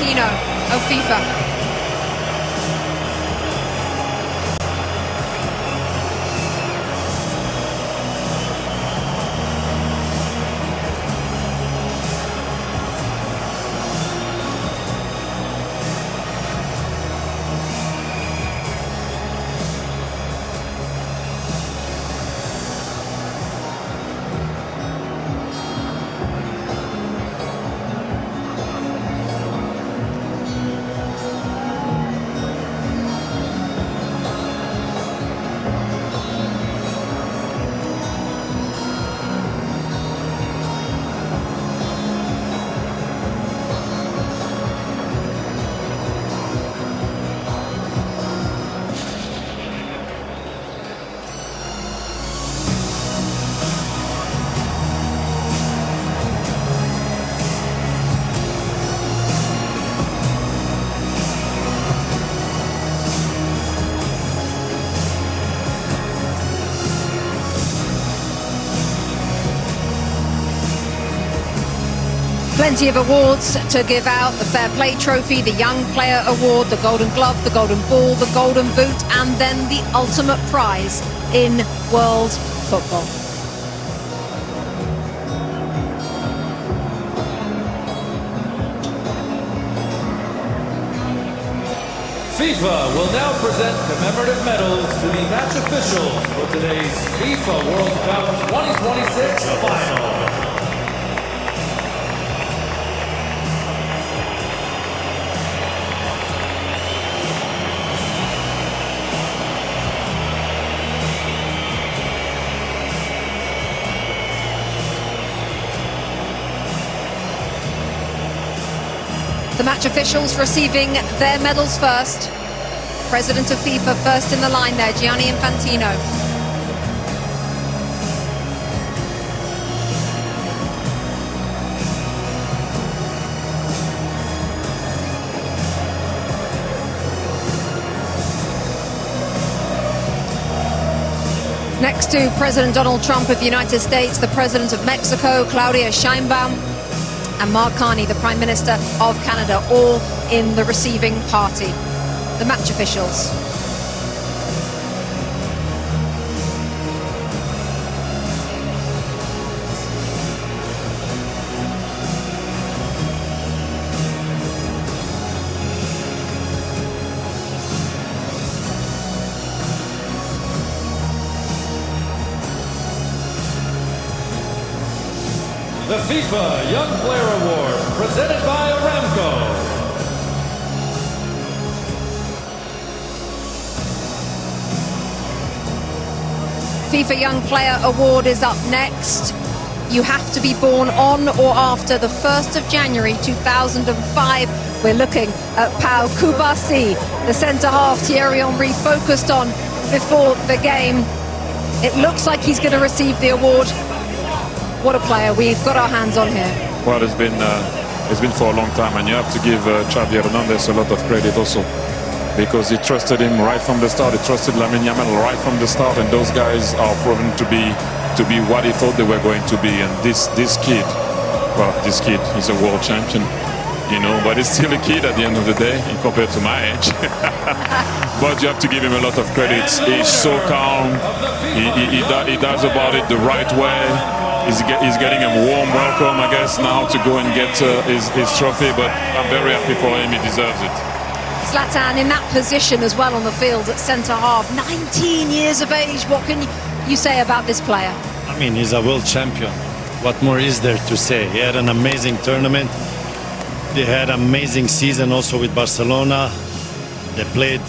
Infantino of FIFA. Plenty of awards to give out: the Fair Play Trophy, the Young Player Award, the Golden Glove, the Golden Ball, the Golden Boot, and then the ultimate prize in world football. FIFA will now present commemorative medals to the match officials for today's FIFA World Cup 2026 final. The match officials receiving their medals first. President of FIFA first in the line there, Gianni Infantino. Next to President Donald Trump of the United States, the President of Mexico, Claudia Sheinbaum, and Mark Carney, the Prime Minister of Canada, all in the receiving party. The match officials. The FIFA Young Player Award, presented by Aramco. FIFA Young Player Award is up next. You have to be born on or after the 1st of January 2005. We're looking at Pau Kubasi, the centre-half Thierry Henry focused on before the game. It looks like he's going to receive the award. What a player we've got our hands on here. Well, it's been for a long time, and you have to give Xavi Hernandez a lot of credit also, because he trusted him right from the start. He trusted Lamine Yamal right from the start, and those guys are proven to be what he thought they were going to be. And this kid, well, this kid is a world champion, you know, but he's still a kid at the end of the day compared to my age. But you have to give him a lot of credit. He's so calm. He does about it the right way. He's getting a warm welcome, I guess, now to go and get his trophy, but I'm very happy for him. He deserves it. Zlatan in that position as well on the field at centre-half, 19 years of age. What can you say about this player? I mean, he's a world champion. What more is there to say? He had an amazing tournament. They had an amazing season also with Barcelona. They played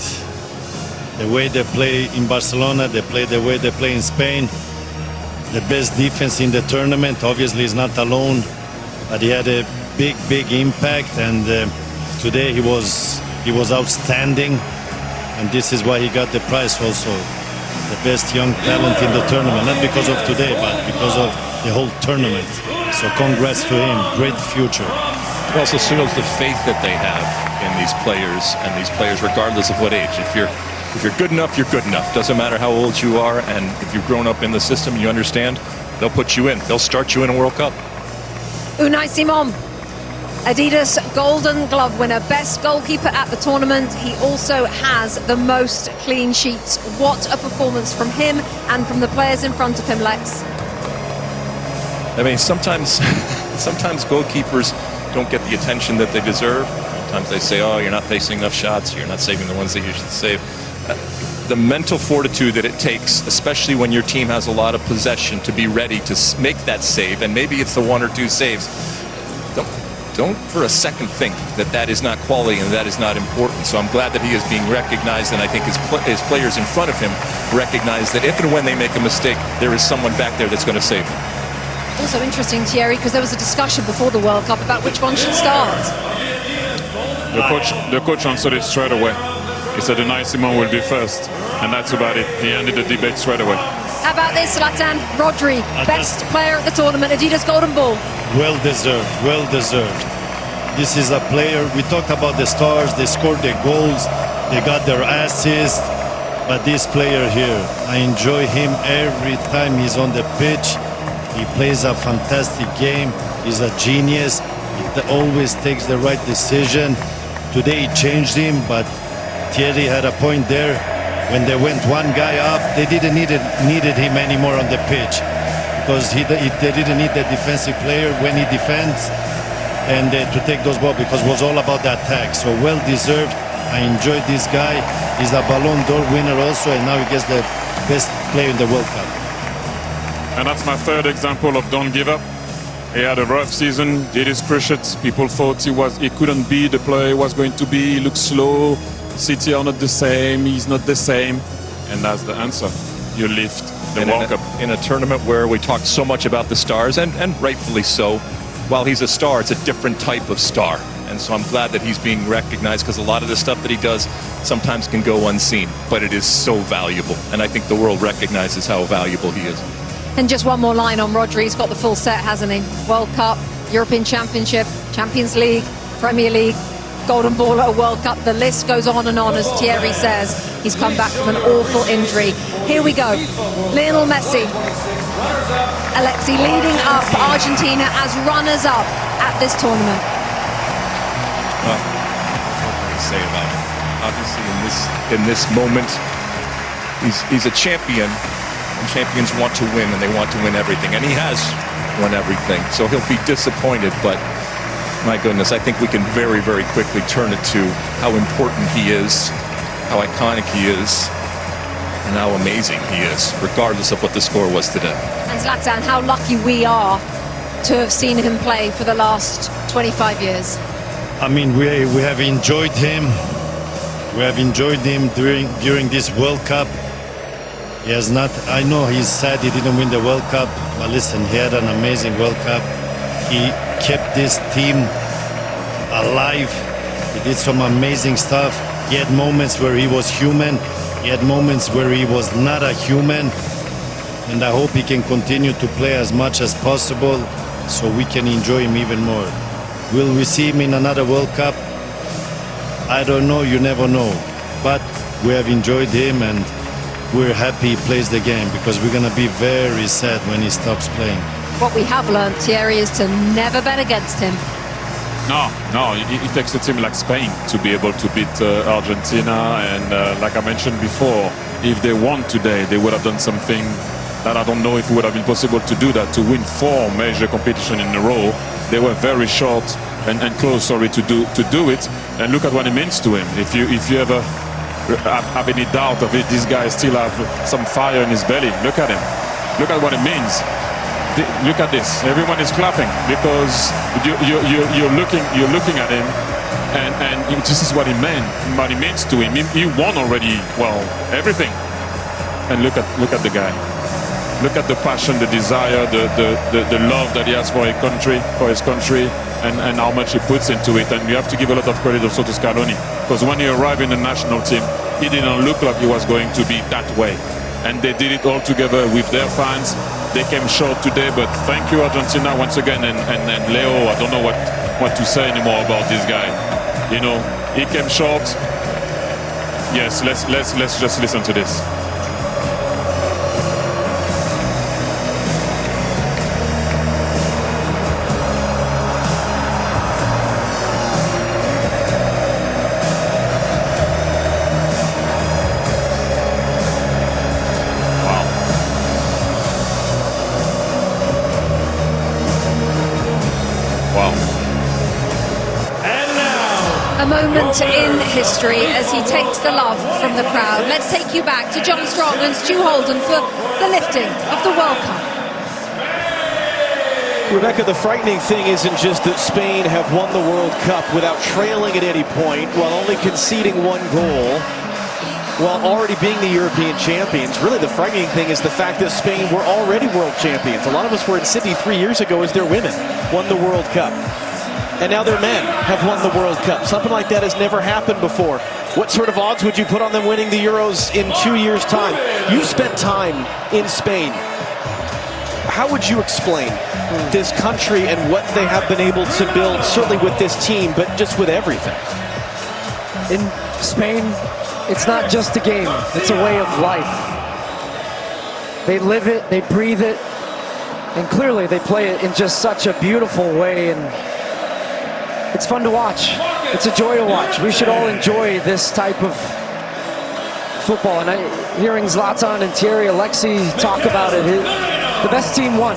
the way they play in Barcelona. They played the way they play in Spain. The best defense in the tournament. Obviously, he's not alone, but he had a big impact. And today he was outstanding, and this is why he got the prize also, the best young talent in the tournament. Not because of today, but because of the whole tournament. So congrats to him. Great future. It also shows the faith that they have in these players, regardless of what age. If you're good enough, you're good enough. Doesn't matter how old you are, and if you've grown up in the system, you understand, they'll put you in. They'll start you in a World Cup. Unai Simon Adidas Golden Glove winner, best goalkeeper at the tournament. He also has the most clean sheets. What a performance from him and from the players in front of him, Lex. I mean, sometimes goalkeepers don't get the attention that they deserve. Sometimes they say, oh, you're not facing enough shots, you're not saving the ones that you should save. The mental fortitude that it takes, especially when your team has a lot of possession, to be ready to make that save, and maybe it's the 1 or 2 saves. Don't for a second think that that is not quality and that is not important. So I'm glad that he is being recognized, and I think his players in front of him recognize that if and when they make a mistake, there is someone back there that's going to save them. Also interesting, Thierry, because there was a discussion before the World Cup about which one should start. The coach answered it straight away. He said Unai Simon will be first, and that's about it. He ended the debate straight away. How about this, Zlatan? Rodri, best player at the tournament, Adidas Golden Ball. Well deserved, well deserved. This is a player, we talked about the stars, they scored their goals, they got their assists, but this player here, I enjoy him every time he's on the pitch. He plays a fantastic game, he's a genius, he always takes the right decision. Today he changed him, but Thierry had a point there. When they went one guy up, they didn't needed him anymore on the pitch, because they didn't need the defensive player when he defends and to take those balls, because it was all about the attack. So well deserved. I enjoyed this guy. He's a Ballon d'Or winner also, and now he gets the best player in the World Cup. And that's my third example of don't give up. He had a rough season, did his cruciate. People thought he couldn't be the player he was going to be. He looked slow. City are not the same. He's not the same. And that's the answer. You lift the World Cup. In a tournament where we talked so much about the stars, and rightfully so, while he's a star, it's a different type of star. And so I'm glad that he's being recognized, because a lot of the stuff that he does sometimes can go unseen, but it is so valuable. And I think the world recognizes how valuable he is. And just one more line on Rodri. He's got the full set, hasn't he? World Cup, European Championship, Champions League, Premier League, Golden Ball at a World Cup. The list goes on and on, as Thierry says. He's come back from an awful injury. Here we go. Lionel Messi. Alexi leading up Argentina as runners-up at this tournament. Well, what can I say about it? Obviously, in this moment, he's a champion, and champions want to win, and they want to win everything, and he has won everything. So he'll be disappointed, but my goodness, I think we can very, very quickly turn it to how important he is, how iconic he is, and how amazing he is, regardless of what the score was today. And Zlatan, how lucky we are to have seen him play for the last 25 years. I mean, we have enjoyed him. We have enjoyed him during this World Cup. He has not, I know he's sad he didn't win the World Cup, but listen, he had an amazing World Cup. He kept this team alive. He did some amazing stuff. He had moments where he was human. He had moments where he was not a human. And I hope he can continue to play as much as possible so we can enjoy him even more. Will we see him in another World Cup? I don't know, you never know. But we have enjoyed him, and we're happy he plays the game, because we're going to be very sad when he stops playing. What we have learned, Thierry, is to never bet against him. No, it takes a team like Spain to be able to beat Argentina. And like I mentioned before, if they won today, they would have done something that I don't know if it would have been possible to do, that to win 4 major competitions in a row. They were very short and close, sorry, to do it. And look at what it means to him. If you ever have any doubt of it, this guy still have some fire in his belly. Look at him. Look at what it means. Look at this. Everyone is clapping, because you're looking at him, and this is what he meant. What he means to him. He won already. Well, everything. And look at the guy. Look at the passion, the desire, the love that he has for his country, and how much he puts into it. And you have to give a lot of credit also to Scaloni, because when he arrived in the national team, he didn't look like he was going to be that way. And they did it all together with their fans. They came short today, but thank you, Argentina, once again. And Leo, I don't know what to say anymore about this guy. You know, he came short. Yes, let's just listen to this. A moment in history as he takes the love from the crowd. Let's take you back to John Strong and Stu Holden for the lifting of the World Cup. Rebecca, the frightening thing isn't just that Spain have won the World Cup without trailing at any point, while only conceding one goal, while already being the European champions. Really, the frightening thing is the fact that Spain were already world champions. A lot of us were in Sydney 3 years ago as their women won the World Cup. And now their men have won the World Cup. Something like that has never happened before. What sort of odds would you put on them winning the Euros in 2 years' time? You spent time in Spain. How would you explain this country and what they have been able to build, certainly with this team, but just with everything? In Spain, it's not just a game, it's a way of life. They live it, they breathe it, and clearly they play it in just such a beautiful way, and it's fun to watch. It's a joy to watch. We should all enjoy this type of football. And hearing Zlatan and Thierry Alexis talk about it, the best team won.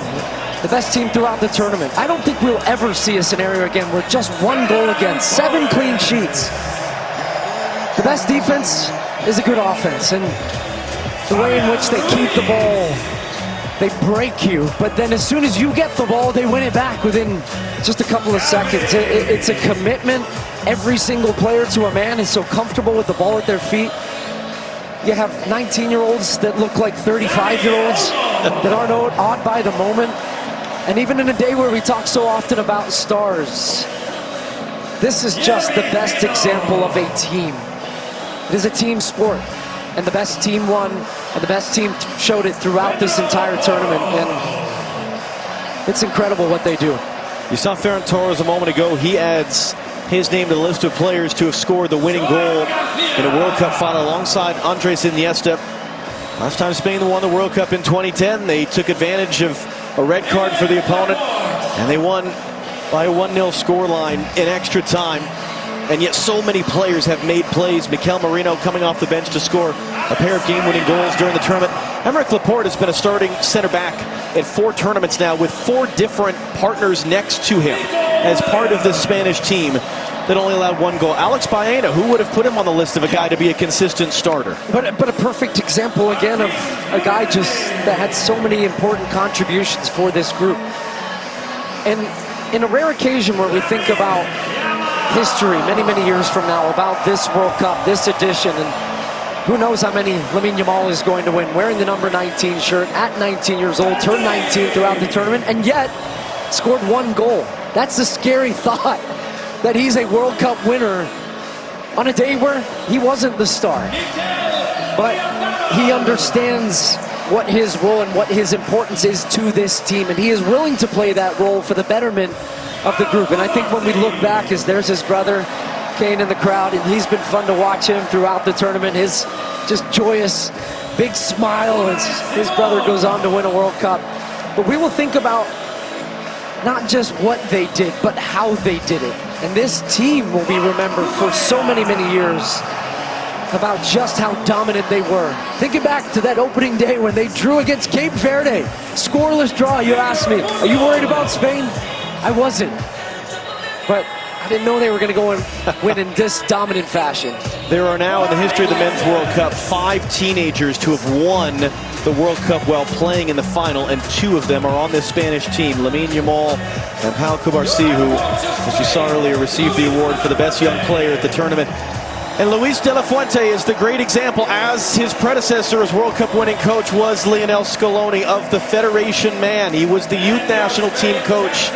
The best team throughout the tournament. I don't think we'll ever see a scenario again where just one goal against, 7 clean sheets. The best defense is a good offense, and the way in which they keep the ball, they break you, but then as soon as you get the ball, they win it back within just a couple of seconds. It's a commitment. Every single player to a man is so comfortable with the ball at their feet. You have 19-year-olds that look like 35-year-olds that aren't awed by the moment. And even in a day where we talk so often about stars, this is just the best example of a team. It is a team sport, and the best team won, and the best team showed it throughout this entire tournament, and it's incredible what they do. You saw Ferran Torres a moment ago. He adds his name to the list of players to have scored the winning goal in a World Cup final alongside Andres Iniesta. Last time Spain won the World Cup in 2010, they took advantage of a red card for the opponent, and they won by a 1-0 scoreline in extra time. And yet so many players have made plays. Mikel Merino coming off the bench to score a pair of game-winning goals during the tournament. Aymeric Laporte has been a starting center back at 4 tournaments now with 4 different partners next to him as part of this Spanish team that only allowed 1 goal. Alex Baena, who would have put him on the list of a guy to be a consistent starter? But a perfect example, again, of a guy just that had so many important contributions for this group. And in a rare occasion where we think about history many, many years from now, about this World Cup, this edition, and who knows how many Lamine Yamal is going to win, wearing the number 19 shirt at 19 years old, turned 19 throughout the tournament, and yet scored 1 goal. That's a scary thought, that he's a World Cup winner on a day where he wasn't the star. But he understands what his role and what his importance is to this team, and he is willing to play that role for the betterment of the group. And I think when we look back, as there's his brother Kane in the crowd, and he's been fun to watch him throughout the tournament, his just joyous big smile as his brother goes on to win a World Cup. But we will think about not just what they did, but how they did it. And this team will be remembered for so many, many years about just how dominant they were. Thinking back to that opening day when they drew against Cape Verde, scoreless draw. You asked me, are you worried about Spain? I wasn't, but I didn't know they were going to go and win in this dominant fashion. There are now in the history of the Men's World Cup 5 teenagers to have won the World Cup while playing in the final, and 2 of them are on this Spanish team. Lamine Yamal and Pau Cubarsí, who, as you saw earlier, received the award for the best young player at the tournament. And Luis de la Fuente is the great example, as his predecessor as World Cup winning coach was Lionel Scaloni, of the Federation man. He was the youth national team coach.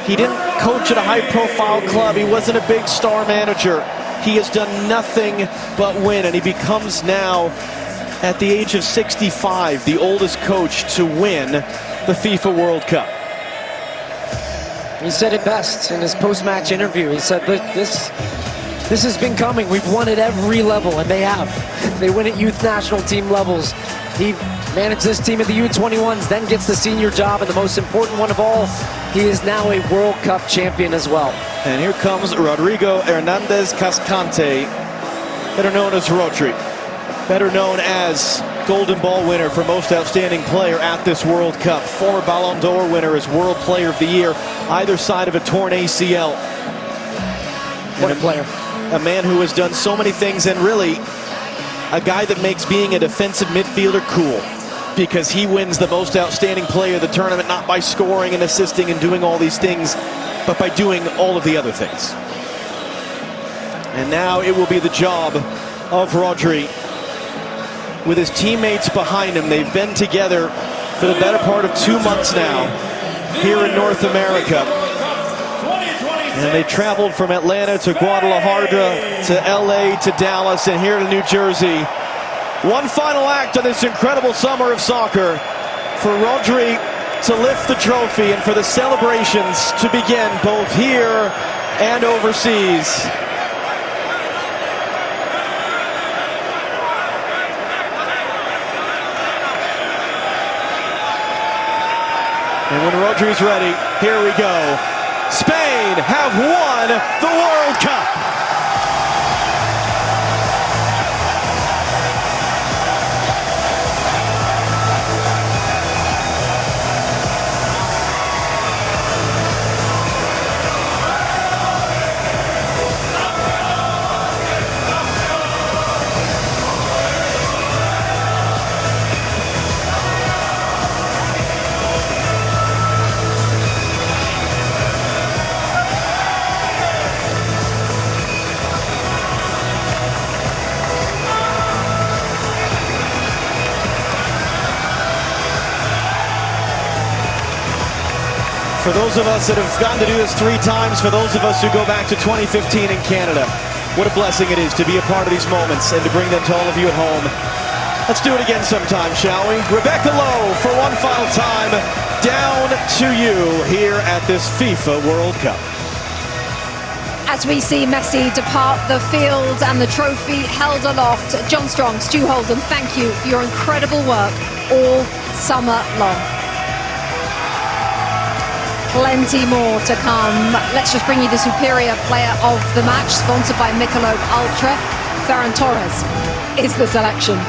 He didn't coach at a high-profile club. He wasn't a big star manager. He has done nothing but win, and he becomes now, at the age of 65, the oldest coach to win the FIFA World Cup. He said it best in his post-match interview. He said, this has been coming. We've won at every level, and they have. They win at youth national team levels. He managed this team at the U21s, then gets the senior job, and the most important one of all, he is now a World Cup champion as well. And here comes Rodrigo Hernandez Cascante, better known as Rodri, better known as Golden Ball winner for most outstanding player at this World Cup, former Ballon d'Or winner as World Player of the Year, either side of a torn ACL. What a player. A man who has done so many things, and really a guy that makes being a defensive midfielder cool, because he wins the most outstanding player of the tournament, not by scoring and assisting and doing all these things, but by doing all of the other things. And now it will be the job of Rodri with his teammates behind him. They've been together for the better part of 2 months now here in North America. And they traveled from Atlanta to Guadalajara to LA to Dallas and here to New Jersey. One final act of this incredible summer of soccer for Rodri to lift the trophy and for the celebrations to begin both here and overseas. And when Rodri's ready, here we go. Spain have won the World Cup. For those of us that have gotten to do this 3 times, for those of us who go back to 2015 in Canada, what a blessing it is to be a part of these moments and to bring them to all of you at home. Let's do it again sometime, shall we? Rebecca Lowe for one final time, down to you here at this FIFA World Cup. As we see Messi depart the field and the trophy held aloft, John Strong, Stu Holden, thank you for your incredible work all summer long. Plenty more to come. Let's just bring you the superior player of the match, sponsored by Michelob Ultra. Ferran Torres is the selection.